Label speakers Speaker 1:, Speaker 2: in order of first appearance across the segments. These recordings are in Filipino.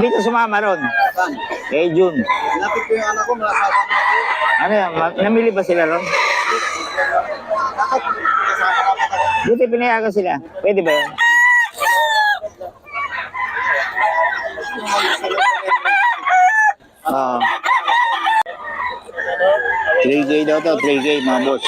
Speaker 1: Hindi ka sumama ron.
Speaker 2: Saan?
Speaker 1: Kay June.
Speaker 2: Lapit ko yung anak ko, malasama ko.
Speaker 1: Ano yan? Namili ba sila ron?
Speaker 2: Bakit? Kasama ka pa tayo.
Speaker 1: Buti pinayagan sila. Pwede ba yun? Oo. 3K daw to, 3K mga boss.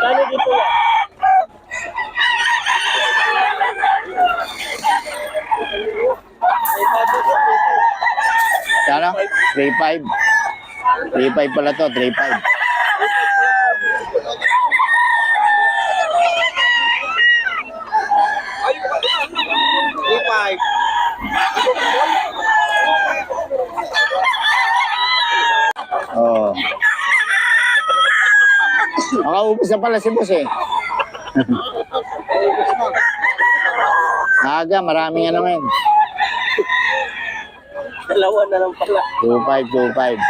Speaker 3: Kano dito yan?
Speaker 1: Kano? 3.5. 3.5 pala to, 3.5.
Speaker 2: Ipay.
Speaker 1: Oo. Makaupos na pala si boss eh. Aga, maraming ano ngayon.
Speaker 3: Dalawa na lang pala.
Speaker 1: 2.5, 2.5.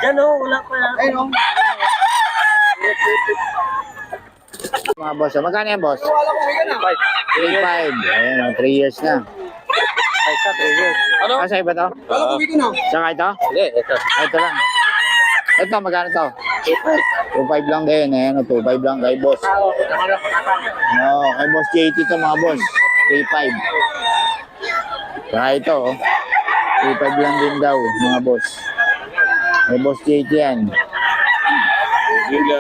Speaker 3: Yan o, wala pa yan.
Speaker 2: Ayun o.
Speaker 1: Mga boss, magkano yan boss?
Speaker 2: Wala ko kaya na.
Speaker 1: 3.5. Ayan, 3 years na.
Speaker 3: Ay, sa 3 years. Ano?
Speaker 1: Asa iba to?
Speaker 2: Wala ko kaya na.
Speaker 1: Saka ito?
Speaker 3: Hindi, ito.
Speaker 1: Ah, ito lang. Ito, magkano to? 2.5 lang din. Ayan, 2.5 lang kay boss. No, kay boss JT to mga boss. 3.5. Saka ito, 3.5 lang din daw mga boss. Kay boss JT yan.
Speaker 3: Gila.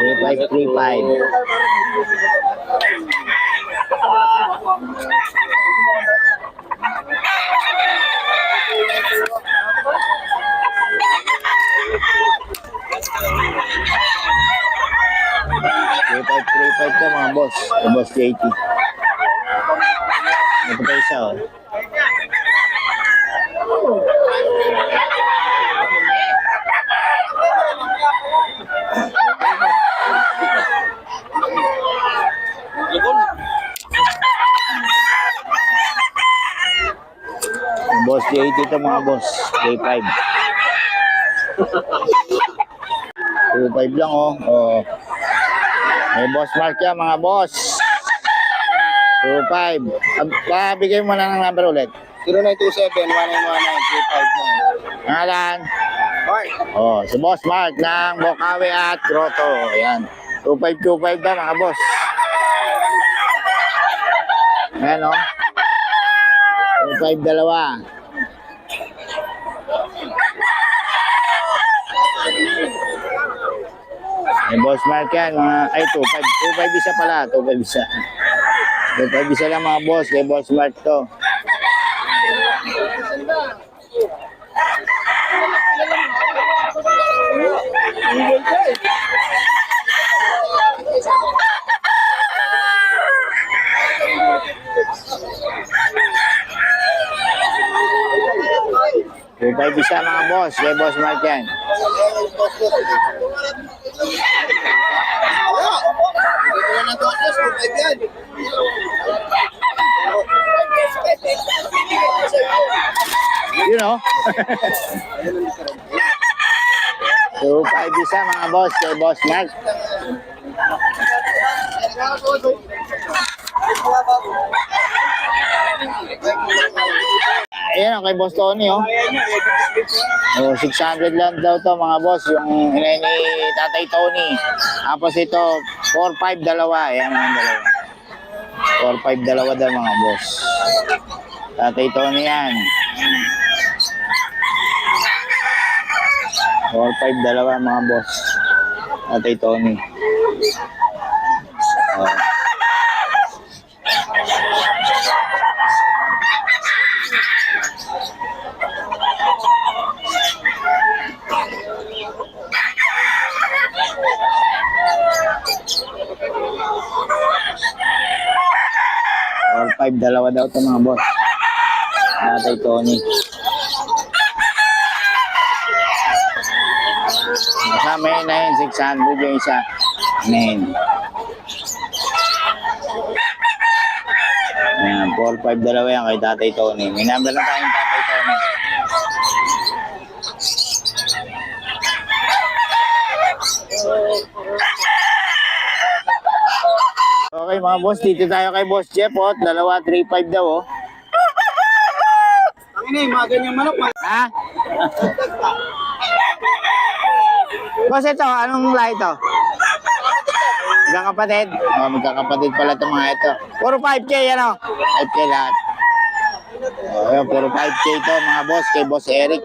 Speaker 1: 3.5. Ka mga boss. Kay boss JT. Ito pa isa oh. Boss JT ito mga boss. J5. 2.5 lang oh. Oh. May boss Mark yan mga boss. 2.5. Bigay mo na ng number ulit.
Speaker 2: 0927-1919-359.
Speaker 1: Pangalan?
Speaker 2: Mark.
Speaker 1: Oh, si boss Mark ng Bokawe at Grotto. Ayan. 2.5 daw mga boss. Ayan oh. 2.5 dalawa. May boss Mark yan, mga, ay 2.5 isa pala, 2.5 isa. 2.5 isa lang mga boss, kay boss Mark to. Two-five isa mga boss, kay boss Mark yan. You know? 2.5 isa mga boss, kay boss Mark. Ayan, kay boss Tony oh. Oh, 600 lang daw to mga boss, yung inay ni Tatay Tony. Tapos ito, 4.5 dalawa. Ayan ang dalawa. 4.5 dalawa daw mga boss. Tatay Tony yan. 4.5 dalawa mga boss. Tatay Tony. Oh. Or 5 dalawa daw ito mga boss. Tatay Tony. Kasama yun na yun, 600 yung isa. Amen. Ayan, 4-5 dalawa yan kay Tatay Tony. May number lang tayong Tatay Tony. Okay mga boss, dito tayo kay Boss Jeff, oh. Dalawa, 3-5 daw, oh.
Speaker 2: Ang ina, yung mga ganyang manok,
Speaker 1: Ha? Boss, ito, anong lahi ito? Magkakapatid? Oh, magkakapatid pala itong mga ito. Puro 5K, ano? 5K lahat. Oh, yun, puro 5K ito, mga boss, kay Boss Eric.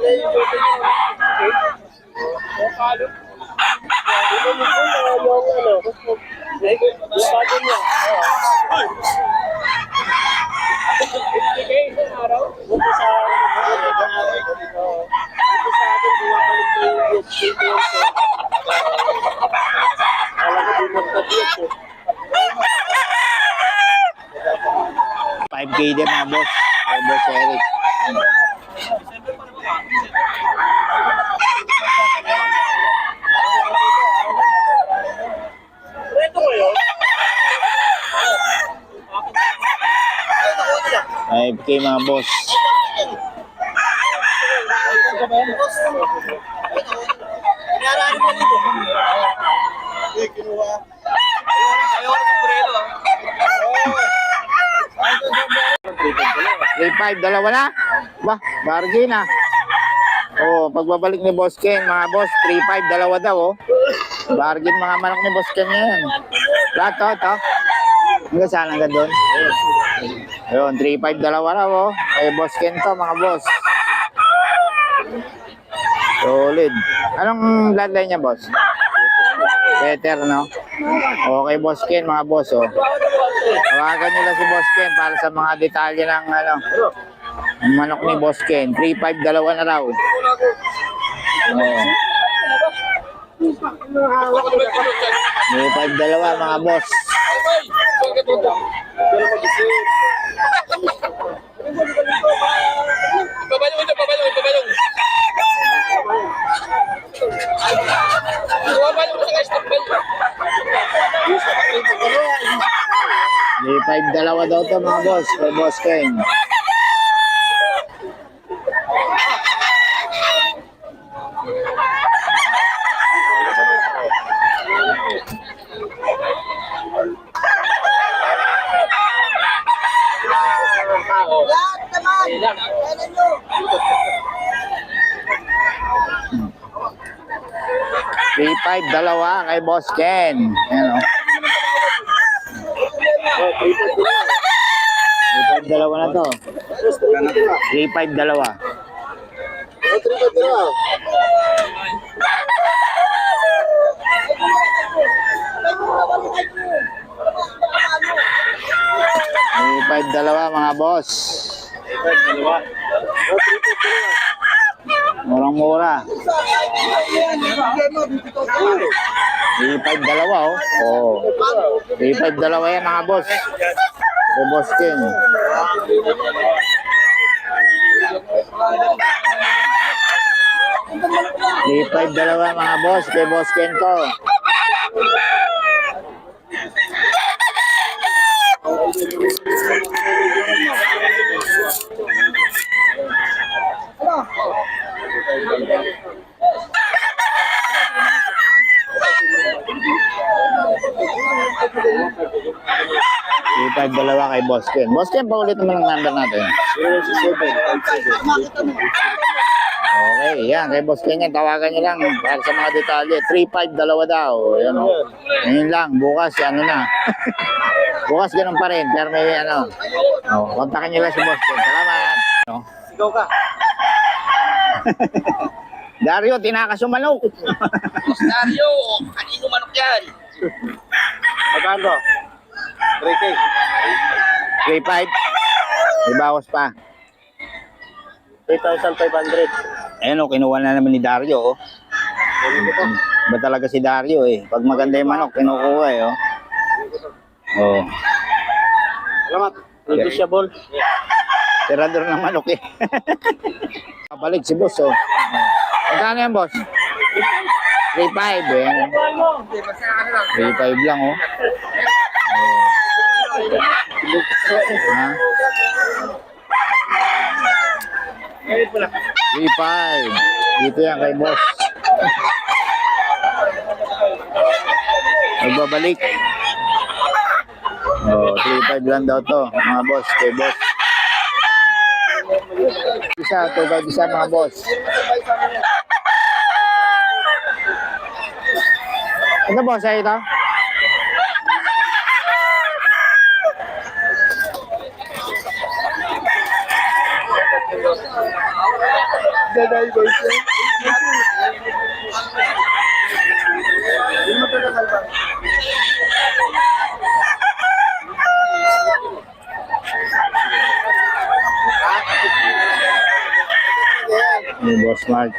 Speaker 1: Five k din mga boss, kay Boss Eric. Five k mga boss.
Speaker 2: eh, kinuha.
Speaker 1: 3-5, dalawa na? Bah, bargain ah. Oh, pagbabalik ni Boss Ken, mga boss, 3-5, dalawa daw, oh. Bargain mga manok ni Boss Ken yan. Lahat to, ito. Hanggang saan, hanggang doon? Ayun, 3-5, dalawa raw, oh. Kay Boss Ken to, mga boss. Solid. Anong bloodline niya, boss? Better, no? Okay, Boss Ken, mga boss, oh. Tawagan nila si Boss Ken para sa mga detalye ng ano, ang manok ni Boss Ken. 3-5, dalawa na raw. Oh. 3-5, dalawa, mga boss. May 5 dalawa daw to mga boss, kay Boss Ken.
Speaker 2: Lahat naman! Ano nyo?
Speaker 1: 3-5 dalawa kay Boss Ken. Ayan o. 3-5 dalawa na to. 3-5 dalawa.
Speaker 2: Oh, 3-5 dalawa.
Speaker 1: 3-5 dalawa mga boss. Murang-mura. 3-5 dalawa oh. Oh. 3-5 dalawa yan mga boss. Kay Boss Ken. 3-5 dalawa mga boss. Kay Boss Ken to. Ipag dalawa kay Boss Ken. Boss Ken, paulit naman ang number natin.
Speaker 2: 067.
Speaker 1: Okay, yan. Kay Boss Ken yan. Tawagan nyo lang para sa mga detalye. 3-5 dalawa daw. Yan o. Ngayon lang. Bukas, ano na. Bukas ganun pa rin. Pero may ano. Oh, kontakin nyo lang si Boss Ken. Salamat. No?
Speaker 2: Sigaw ka.
Speaker 1: Dario, tinakas yung manok.
Speaker 3: Dario, kanino manok yan?
Speaker 2: Magkano? 3K.
Speaker 1: 3-5. May bawas pa.
Speaker 3: 3,500.
Speaker 1: Ayan o, kinuha na naman ni Dario. Oh. Ba talaga si Dario eh. Pag maganda yung manok, kinukuha eh. Oh. Oh.
Speaker 2: Salamat.
Speaker 3: Negotiable.
Speaker 1: Tirador ng manok eh. Kapalik si boss oh. Magkano yan boss? 3-5 eh. 3-5 lang oh. Oh. Ha? 3.5. Dito yan kay boss. Magbabalik. Oh, 3.5 lang daw to, mga boss, kay boss. Isa, 2.5 isa, mga boss. Ito boss, ay ito?
Speaker 2: Dadal ba siya? Hindi mo ito nakalba.
Speaker 1: Yung boss Mark.